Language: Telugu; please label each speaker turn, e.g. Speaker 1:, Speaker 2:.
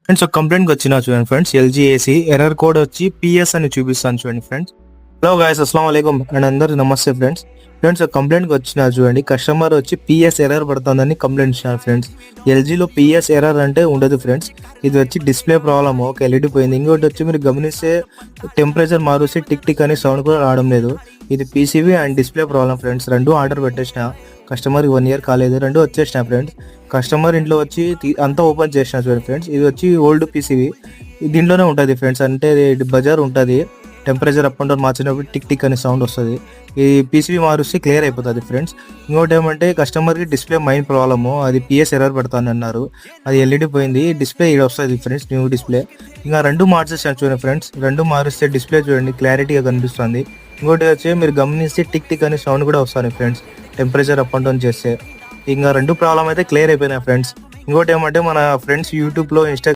Speaker 1: ఫ్రెండ్స్ ఒక కంప్లైంట్ వచ్చిన చూడండి friends, LG AC error code వచ్చి పిఎస్ అని చూపిస్తాను చూడండి ఫ్రెండ్స్. హలో గాయస్, అస్సలం వాలేకుమ్ అండ్ అందరు నమస్తే ఫ్రెండ్స్. ఫ్రెండ్స్ ఒక కంప్లైంట్ వచ్చిన చూడండి, కస్టమర్ వచ్చి పిఎస్ ఎర్రర్ పడుతుందని కంప్లైంట్ ఇచ్చినారు ఫ్రెండ్స్. ఎల్జీలో పిఎస్ ఎర్రర్ అంటే ఉండదు ఫ్రెండ్స్, ఇది వచ్చి డిస్ప్లే ప్రాబ్లమ్, ఒక ఎల్ఈడి పోయింది. ఇంకోటి వచ్చి మీరు గమనిస్తే టెంపరేచర్ మారుస్తే టిక్ టిక్ అనే సౌండ్ కూడా రావడం లేదు. ఇది PCB and display problem friends. రెండు ఆర్డర్ పెట్టేసిన, కస్టమర్ 1 year కాలేదు, రెండు వచ్చేసిన ఫ్రెండ్స్. కస్టమర్ ఇంట్లో వచ్చి అంతా ఓపెన్ చేసిన చూడండి ఫ్రెండ్స్. ఇది వచ్చి ఓల్డ్ పీసీబీ, దీంట్లోనే ఉంటుంది ఫ్రెండ్స్. అంటే ఇది బజార్ ఉంటుంది, టెంపరేచర్ అప్ అండ్ డౌన్ మార్చినప్పుడు టిక్ టిక్ అనే సౌండ్ వస్తుంది. ఈ పీసీబీ మారుస్తే క్లియర్ అయిపోతుంది ఫ్రెండ్స్. ఇంకోటి ఏమంటే కస్టమర్కి డిస్ప్లే మైన్ ప్రాబ్లము, అది పిఎస్ ఎర్రర్ పెడతాను అన్నారు. అది ఎల్ఈడి పోయింది, డిస్ప్లే ఇది వస్తుంది ఫ్రెండ్స్, న్యూ డిస్ప్లే. ఇంకా రెండు మార్చేసాను చూడండి ఫ్రెండ్స్. రెండు మారిస్తే డిస్ప్లే చూడండి క్లారిటీగా కనిపిస్తుంది. ఇంకోటి వచ్చి మీరు గమనిస్తే టిక్ టిక్ అనే సౌండ్ కూడా వస్తుంది friends, temperature up and down చేస్తే. ఇంకా రెండు ప్రాబ్లం అయితే క్లియర్ అయిపోయినాయి ఫ్రెండ్స్. ఇంకోటి ఏమంటే మన ఫ్రెండ్స్ యూట్యూబ్లో